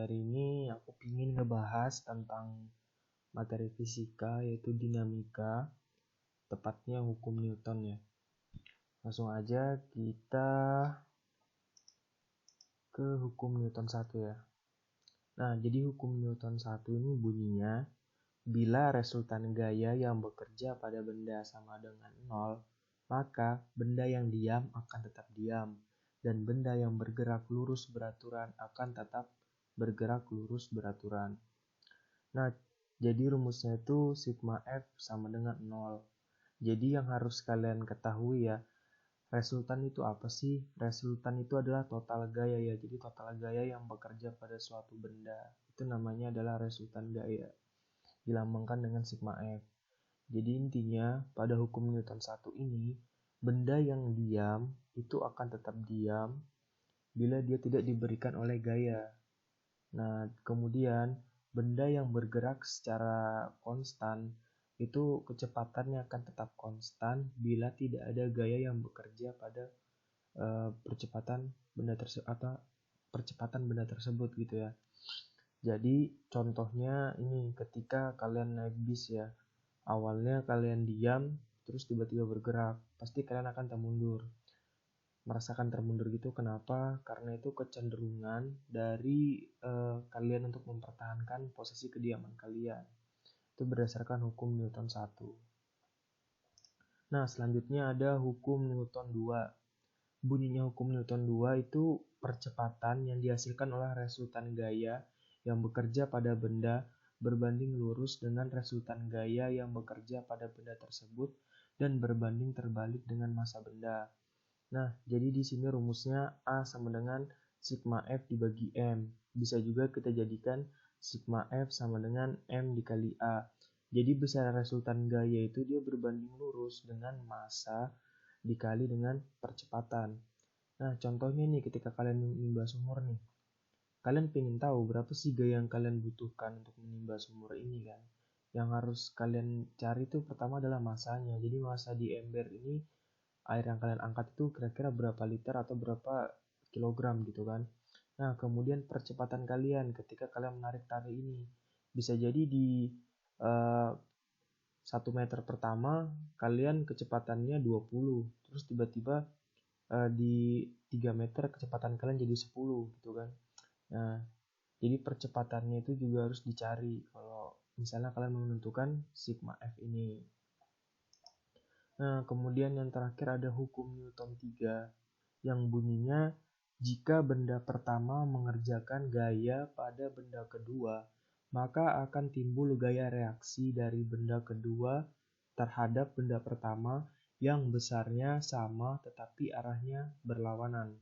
hari ini aku ingin ngebahas tentang materi fisika yaitu dinamika, tepatnya hukum Newton ya. Langsung aja kita ke hukum Newton 1 ya. Nah, jadi hukum Newton 1 ini bunyinya, bila resultan gaya yang bekerja pada benda sama dengan 0, maka benda yang diam akan tetap diam, dan benda yang bergerak lurus beraturan akan tetap bergerak lurus beraturan. Nah, jadi rumusnya itu sigma F sama dengan 0. Jadi yang harus kalian ketahui ya, resultan itu apa sih? Resultan itu adalah total gaya ya. Jadi total gaya yang bekerja pada suatu benda. Itu namanya adalah resultan gaya. Dilambangkan dengan sigma F. Jadi intinya pada hukum Newton 1 ini, benda yang diam itu akan tetap diam bila dia tidak diberikan oleh gaya. Nah, kemudian benda yang bergerak secara konstan itu kecepatannya akan tetap konstan bila tidak ada gaya yang bekerja pada percepatan benda tersebut atau percepatan benda tersebut gitu ya. Jadi contohnya ini ketika kalian naik bis ya, awalnya kalian diam terus tiba-tiba bergerak, pasti kalian akan termundur. Merasakan termundur gitu, kenapa? Karena itu kecenderungan dari kalian untuk mempertahankan posisi kediaman kalian. Itu berdasarkan hukum Newton 1. Nah, selanjutnya ada hukum Newton 2. Bunyinya hukum Newton 2 itu percepatan yang dihasilkan oleh resultan gaya yang bekerja pada benda berbanding lurus dengan resultan gaya yang bekerja pada benda tersebut dan berbanding terbalik dengan massa benda. Nah, jadi di sini rumusnya A sama dengan sigma F dibagi M. Bisa juga kita jadikan sigma F sama dengan M dikali A. Jadi besar resultan gaya itu dia berbanding lurus dengan massa dikali dengan percepatan. Nah, contohnya nih ketika kalian menimba sumur nih. Kalian pengen tahu berapa sih gaya yang kalian butuhkan untuk menimba sumur ini kan? Yang harus kalian cari itu pertama adalah massanya. Jadi massa di ember ini, air yang kalian angkat itu kira-kira berapa liter atau berapa kilogram gitu kan. Nah, kemudian percepatan kalian ketika kalian menarik tali ini. Bisa jadi di 1 meter pertama kalian kecepatannya 20. Terus tiba-tiba di 3 meter kecepatan kalian jadi 10 gitu kan. Nah, jadi percepatannya itu juga harus dicari kalau misalnya kalian menentukan sigma F ini. Nah, kemudian yang terakhir ada hukum Newton 3 yang bunyinya jika benda pertama mengerjakan gaya pada benda kedua, maka akan timbul gaya reaksi dari benda kedua terhadap benda pertama yang besarnya sama tetapi arahnya berlawanan.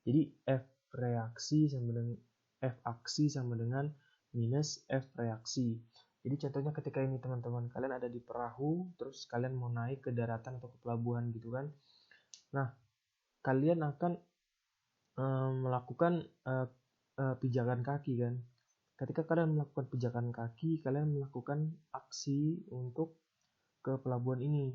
Jadi F aksi sama dengan minus F reaksi. Jadi contohnya ketika ini teman-teman kalian ada di perahu, terus kalian mau naik ke daratan atau ke pelabuhan gitu kan. Nah, kalian akan melakukan pijakan kaki kan. Ketika kalian melakukan pijakan kaki, kalian melakukan aksi untuk ke pelabuhan ini.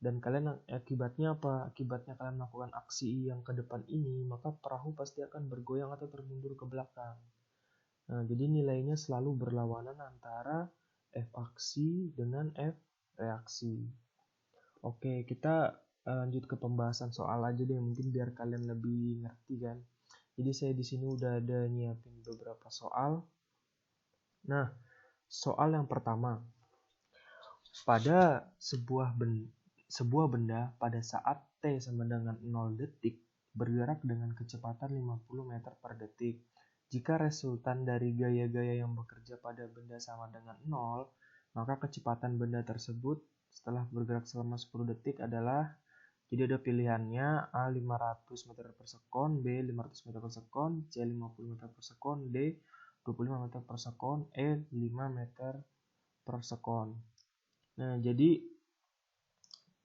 Dan kalian akibatnya apa? Akibatnya kalian melakukan aksi yang ke depan ini, maka perahu pasti akan bergoyang atau termundur ke belakang. Nah, jadi nilainya selalu berlawanan antara F aksi dengan F reaksi. Oke, kita lanjut ke pembahasan soal aja deh, mungkin biar kalian lebih ngerti kan. Jadi saya di sini udah ada nyiapin beberapa soal. Nah, soal yang pertama. Pada sebuah benda pada saat T sama dengan 0 detik bergerak dengan kecepatan 50 meter per detik. Jika resultan dari gaya-gaya yang bekerja pada benda sama dengan 0, maka kecepatan benda tersebut setelah bergerak selama 10 detik adalah, jadi ada pilihannya A 500 meter per sekon, B 500 meter per sekon, C 50 meter per sekon, D 25 meter per sekon, E 5 meter per sekon. Nah, jadi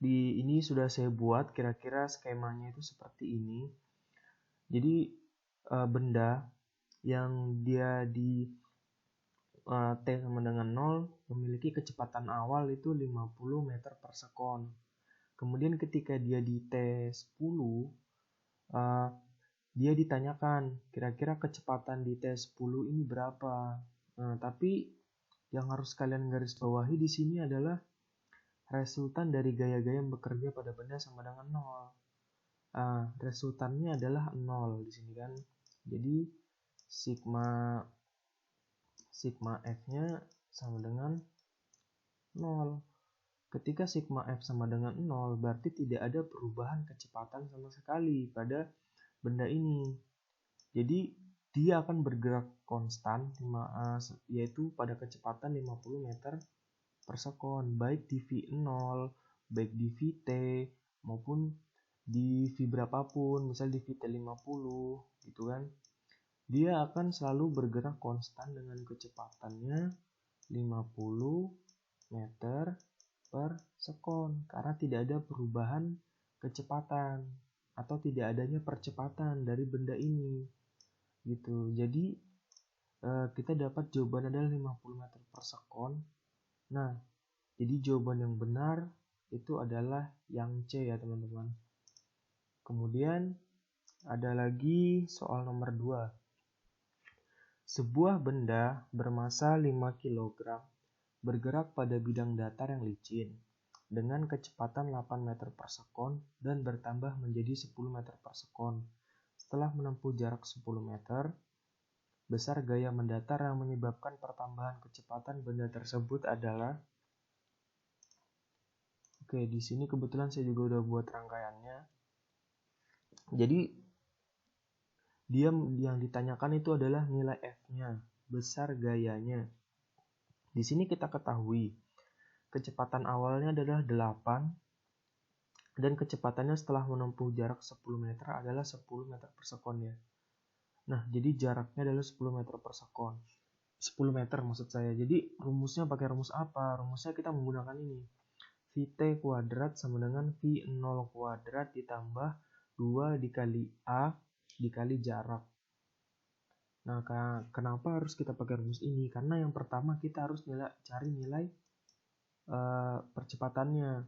di ini sudah saya buat kira-kira skemanya itu seperti ini. Jadi benda yang dia di T sama dengan 0 memiliki kecepatan awal itu 50 meter per sekon. Kemudian ketika dia di T10 dia ditanyakan kira-kira kecepatan di T10 ini berapa. Nah, tapi yang harus kalian garis bawahi di sini adalah resultan dari gaya-gaya yang bekerja pada benda sama dengan 0. Resultannya adalah 0 di sini kan. Jadi sigma F-nya sama dengan 0. Ketika sigma F sama dengan 0, berarti tidak ada perubahan kecepatan sama sekali pada benda ini. Jadi dia akan bergerak konstan yaitu pada kecepatan 50 meter per sekon, baik di V0, baik di VT maupun di V berapapun, misal di VT 50 gitu kan. Dia akan selalu bergerak konstan dengan kecepatannya 50 meter per sekon karena tidak ada perubahan kecepatan atau tidak adanya percepatan dari benda ini gitu. Jadi kita dapat jawaban adalah 50 meter per sekon. Nah, jadi jawaban yang benar itu adalah yang C ya teman-teman. Kemudian ada lagi soal nomor 2. Sebuah benda bermasa 5 kg bergerak pada bidang datar yang licin dengan kecepatan 8 meter per sekon dan bertambah menjadi 10 meter per sekon. Setelah menempuh jarak 10 meter, besar gaya mendatar yang menyebabkan pertambahan kecepatan benda tersebut adalah. Oke, di sini kebetulan saya juga udah buat rangkaiannya. Jadi dia yang ditanyakan itu adalah nilai F-nya, besar gayanya. Di sini kita ketahui kecepatan awalnya adalah 8 dan kecepatannya setelah menempuh jarak 10 meter adalah 10 meter per sekon ya. Nah, jadi jaraknya adalah 10 meter per sekon. 10 meter maksud saya. Jadi rumusnya pakai rumus apa? Rumusnya kita menggunakan ini. Vt kuadrat sama dengan V0 kuadrat ditambah 2 dikali A dikali jarak. Nah, kenapa harus kita pakai rumus ini? Karena yang pertama kita harus cari nilai percepatannya.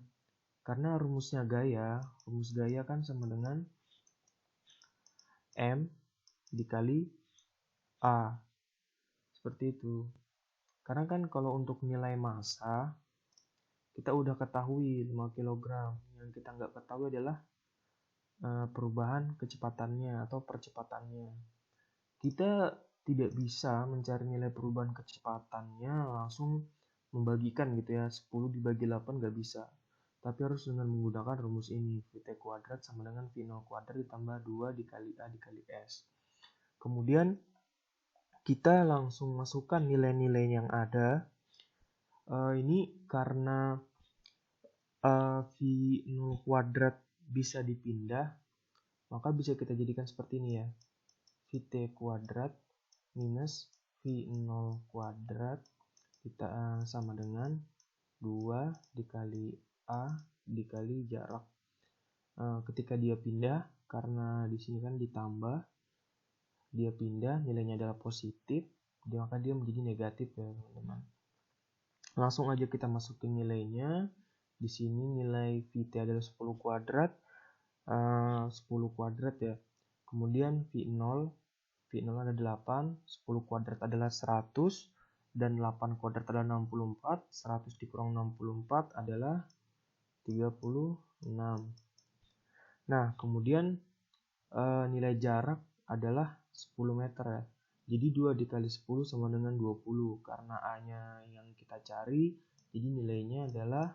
Karena rumus gaya kan sama dengan M dikali A. Seperti itu. Karena kan kalau untuk nilai massa, kita udah ketahui 5 kg. Yang kita nggak ketahui adalah perubahan kecepatannya atau percepatannya. Kita tidak bisa mencari nilai perubahan kecepatannya langsung membagikan gitu ya. 10 dibagi 8 nggak bisa. Tapi harus dengan menggunakan rumus ini. Vt kuadrat sama dengan V0 kuadrat ditambah 2 dikali A dikali S. Kemudian kita langsung masukkan nilai-nilai yang ada. Ini karena V0 kuadrat bisa dipindah, maka bisa kita jadikan seperti ini ya. Vt kuadrat minus V0 kuadrat kita sama dengan 2 dikali A dikali jarak. Ketika dia pindah, karena di sini kan ditambah, dia pindah, nilainya adalah positif, maka dia menjadi negatif ya teman-teman. Langsung aja kita masukin nilainya. Di sini nilai Vt adalah 10 kuadrat, 10 kuadrat ya. Kemudian V0 ada 8, 10 kuadrat adalah 100, dan 8 kuadrat adalah 64, 100 dikurang 64 adalah 36. Nah, kemudian nilai jarak adalah 10 meter ya. Jadi 2 dikali 10 sama dengan 20. Karena A-nya yang kita cari, jadi nilainya adalah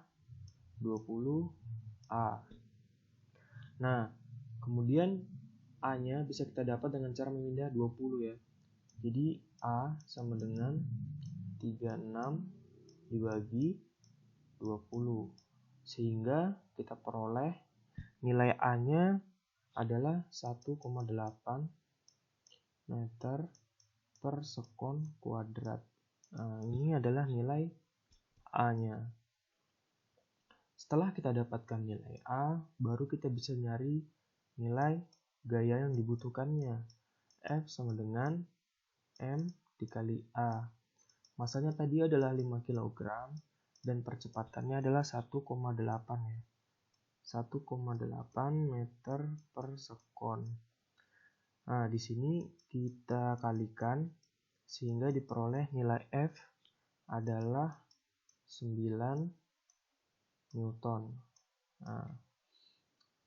20 A. Nah, kemudian A-nya bisa kita dapat dengan cara memindah 20 ya. Jadi A sama dengan 36 dibagi 20. Sehingga kita peroleh nilai A-nya adalah 1,8 meter per sekon kuadrat. Nah, ini adalah nilai A-nya. Setelah kita dapatkan nilai A, baru kita bisa nyari nilai gaya yang dibutuhkannya. F sama dengan M dikali A. Masanya tadi adalah 5 kg dan percepatannya adalah 1,8 ya. 1,8 meter per sekon. Nah, di sini kita kalikan sehingga diperoleh nilai F adalah 9 Newton. Nah,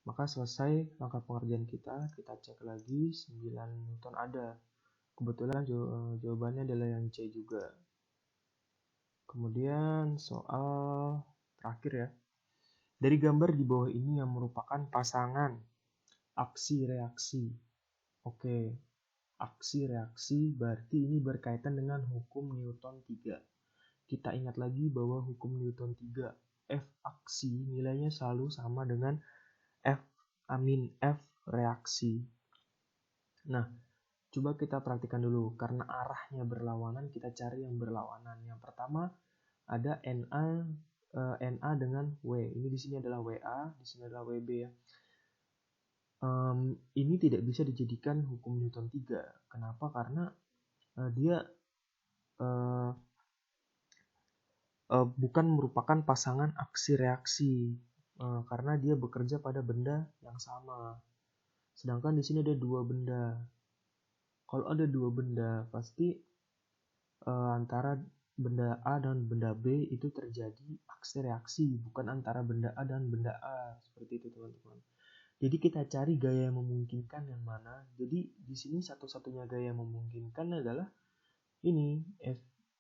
maka selesai langkah pengerjaan kita cek lagi 9 Newton ada. Kebetulan jawabannya adalah yang C juga. Kemudian soal terakhir ya. Dari gambar di bawah ini yang merupakan pasangan aksi reaksi. Oke, aksi reaksi berarti ini berkaitan dengan hukum Newton 3. Kita ingat lagi bahwa hukum Newton 3, F aksi nilainya selalu sama dengan F reaksi. Nah, coba kita perhatikan dulu. Karena arahnya berlawanan, kita cari yang berlawanan. Yang pertama ada NA dengan W. Ini di sini adalah WA, di sini adalah WB ya. Ini tidak bisa dijadikan hukum Newton 3. Kenapa? Karena dia bukan merupakan pasangan aksi reaksi. Karena dia bekerja pada benda yang sama. Sedangkan di sini ada dua benda. Kalau ada dua benda, pasti antara benda A dan benda B itu terjadi aksi reaksi, bukan antara benda A dan benda A. Seperti itu, teman-teman. Jadi kita cari gaya yang memungkinkan yang mana. Jadi di sini satu-satunya gaya yang memungkinkan adalah ini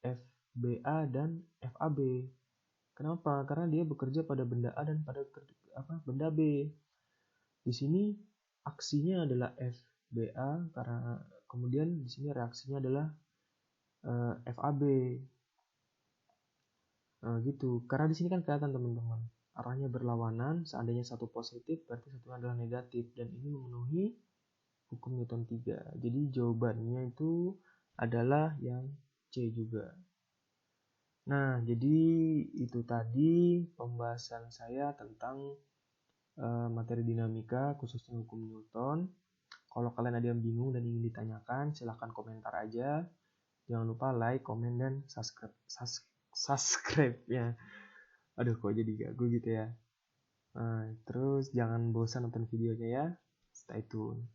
FBA dan FAB. Kenapa? Karena dia bekerja pada benda A dan pada benda B. Di sini aksinya adalah FBA karena kemudian di sini reaksinya adalah FAB. Gitu. Karena di sini kan kelihatan teman-teman, arahnya berlawanan. Seandainya satu positif, berarti satunya adalah negatif, dan ini memenuhi hukum Newton 3. Jadi jawabannya itu adalah yang C juga. Nah, jadi itu tadi pembahasan saya tentang materi dinamika, khususnya hukum Newton. Kalau kalian ada yang bingung dan ingin ditanyakan, silahkan komentar aja. Jangan lupa like, komen, dan subscribe ya. Aduh, kok jadi gagu gitu ya. Terus jangan bosan nonton videonya ya. Stay tune.